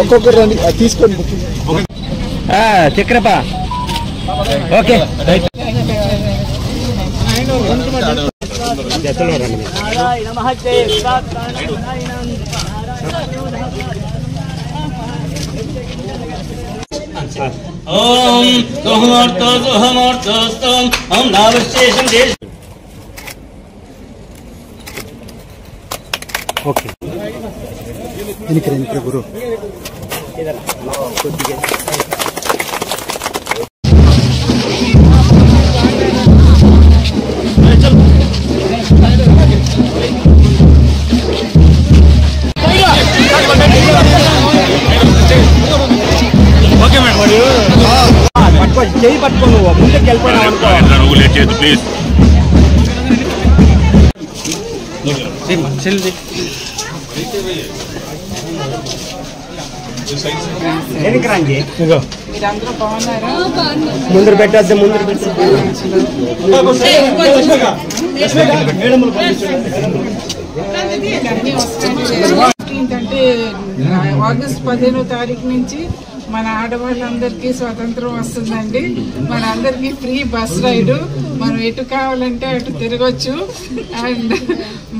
ఒక్కొక్కరు రండి తీసుకోండి చక్రపా ఓకే జతలో రండి ఓం సుహమూర్తో సుహమూర్తోస్తం ఓం నావశేషం దేశ ఓకే ఎనికి గురు చేయి పట్టుకో నువ్వు ముందుకు వెళ్ళిపోయినావు ప్లీజ్ ముందర పెట్టద్దు ముందర అంటే ఆగస్టు 15వ తారీఖు నుంచి మన ఆడవాళ్ళందరికీ స్వతంత్రం వస్తుందండి. మన అందరికీ ఫ్రీ బస్ రైడు, మనం ఎటు కావాలంటే అటు తిరగచ్చు. అండ్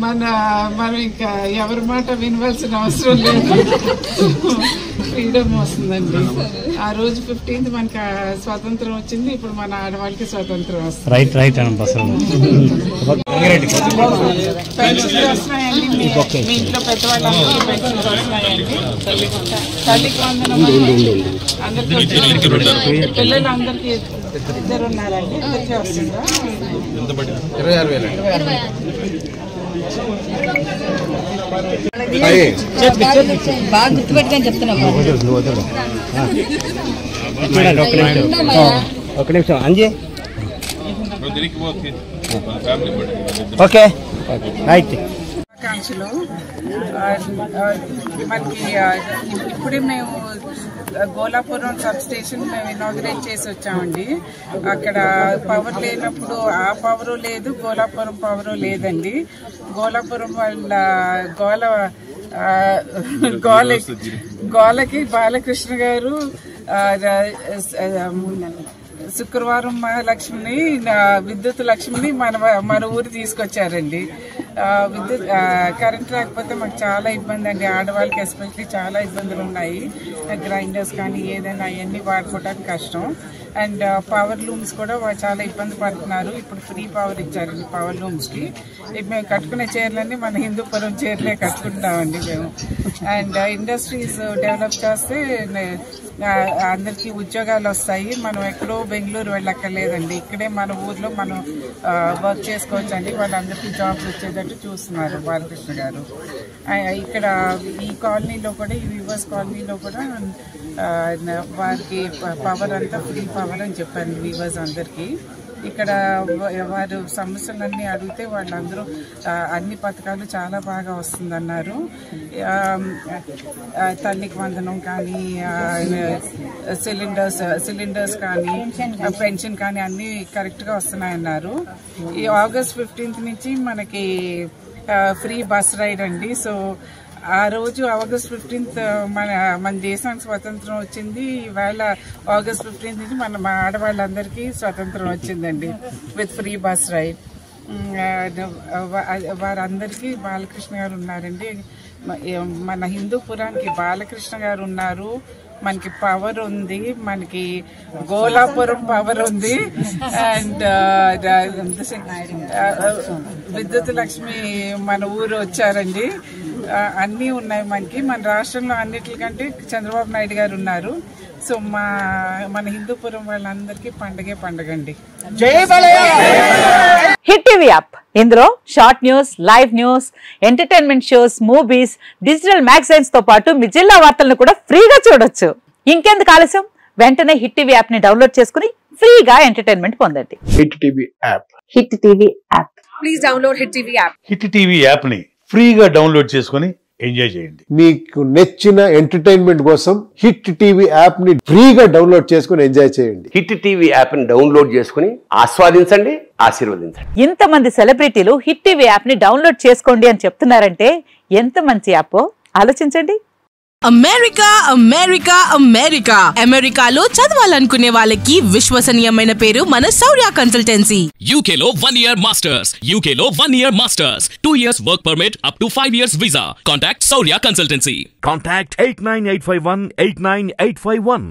మనం ఇంకా ఎవరి మాట వినవలసిన అవసరం లేదు, ఫ్రీడమ్ వస్తుందండి. ఆ రోజు 15th మనకి స్వాతంత్రం వచ్చింది, ఇప్పుడు మన ఆడవాళ్ళకి స్వాతంత్రం వస్తుంది. పెన్షన్లు వస్తున్నాయండి, మీ ఇంట్లో పెద్దవాళ్ళందరికీ పెన్షన్లు వస్తున్నాయండి. తల్లికి వందనం అందరికీ, పిల్లలు అందరికీ ఇద్దరు ఉన్నారండి, ఇద్దరికీ వస్తుందా? 26,000 బాగా గుర్తుపెట్టుకొని చెప్తున్నా. ఒక నిమిషం అంజీ. Okay right. ఆకాంక్షలు మనకి ఇప్పుడే మేము గోలాపురం సబ్ స్టేషన్ మేము ఇనాగ్రేట్ చేసి వచ్చామండి. అక్కడ పవర్ లేనప్పుడు ఆ పవరు లేదు, గోలాపురం పవరు లేదండి. గోలాపురం వాళ్ళ గోలకి బాలకృష్ణ గారు శుక్రవారం మహాలక్ష్మిని, విద్యుత్ లక్ష్మిని మన ఊరు తీసుకొచ్చారండి. విద్యుత్ కరెంట్ రాకపోతే మాకు చాలా ఇబ్బంది అండి, ఆడవాళ్ళకి ఎస్పెషల్లీ చాలా ఇబ్బందులు ఉన్నాయి. గ్రైండర్స్ కానీ ఏదైనా అవన్నీ వాడుకోవడానికి కష్టం. అండ్ పవర్ లూమ్స్ కూడా చాలా ఇబ్బంది పడుతున్నారు. ఇప్పుడు ఫ్రీ పవర్ ఇచ్చారండి పవర్ లూమ్స్కి. మేము కట్టుకునే చీరలన్నీ మన హిందూపురం చీరలే కట్టుకుంటామండి మేము. అండ్ ఇండస్ట్రీస్ డెవలప్ చేస్తే అందరికీ ఉద్యోగాలు వస్తాయి. మనం ఎక్కడో బెంగళూరు వెళ్ళక్కర్లేదండి, ఇక్కడే మన ఊర్లో మనం వర్క్ చేసుకోవచ్చండి. వాళ్ళందరికీ జాబ్లు వచ్చేటట్టు చూస్తున్నారు బాలకృష్ణ గారు. ఇక్కడ ఈ కాలనీలో కూడా, ఈ వీవర్స్ కాలనీలో కూడా వారికి పవర్ అంతా ఫ్రీ పవర్ అని చెప్పారు వీవర్స్ అందరికీ. ఇక్కడ వారు సమస్యలన్నీ అడిగితే వాళ్ళందరూ అన్ని పథకాలు చాలా బాగా వస్తుందన్నారు. తల్లికి వందనం కానీ, సిలిండర్స్ కానీ, పెన్షన్ కానీ అన్నీ కరెక్ట్గా వస్తున్నాయన్నారు. ఈ ఆగస్ట్ 15th నుంచి మనకి ఫ్రీ బస్ రైడ్ అండి. సో ఆ రోజు ఆగస్ట్ 15th మన దేశానికి స్వతంత్రం వచ్చింది. ఈవేళ ఆగస్ట్ 15th నుంచి మన ఆడవాళ్ళందరికీ స్వతంత్రం వచ్చిందండి విత్ ఫ్రీ బస్ రైడ్. వారందరికీ బాలకృష్ణ గారు ఉన్నారండి. మన హిందూపురానికి బాలకృష్ణ గారు ఉన్నారు, మనకి పవర్ ఉంది, మనకి గోలాపురం పవర్ ఉంది. అండ్ విద్యుత్ లక్ష్మి మన ఊరు వచ్చారండి. అన్నీ ఉన్నాయి మనకి. మన రాష్ట్రంలో అన్నిటికంటే చంద్రబాబు నాయుడు గారు ఉన్నారు. సో మన హిందూపురం వాళ్ళందరికీ పండగ అండి. హిట్ టీవీ యాప్, ఇందులో short news, live news, entertainment shows, movies, digital magazines తో పాటు మీ జిల్లా వార్తలను కూడా ఫ్రీగా చూడొచ్చు. ఇంకెందుకు ఆలస్యం, వెంటనే హిట్ టీవీ యాప్ ని డౌన్లోడ్ చేసుకుని ఫ్రీగా ఎంటర్టైన్మెంట్ పొందండి. Hit TV app. Hit TV app. Please download hit TV app. Hit TV app ని ఫ్రీగా డౌన్లోడ్ చేసుకుని ఎంజాయ్ చేయండి. మీకు నచ్చిన ఎంటర్టైన్మెంట్ కోసం హిట్ టీవీ యాప్ ని ఫ్రీగా డౌన్లోడ్ చేసుకుని ఎంజాయ్ చేయండి. హిట్ టీవీ యాప్ ని డౌన్లోడ్ చేసుకుని ఆస్వాదించండి, ఆశీర్వదించండి. ఇంతమంది సెలబ్రిటీలు హిట్ టీవీ యాప్ ని డౌన్లోడ్ చేసుకోండి అని చెప్తున్నారంటే ఎంత మంచి యాప్ ఆలోచించండి. అమెరికా అమెరికా అమెరికా అమెరికాలో చదవాలనుకునే వాళ్ళకి విశ్వసనీయమైన పేరు మన శౌర్య కన్సల్టెన్సీ. UK లో 1 year masters, UK లో 1 year masters, 2 years work permit up to 5 years visa. Contact Saurya Consultancy. Contact 89851 89851.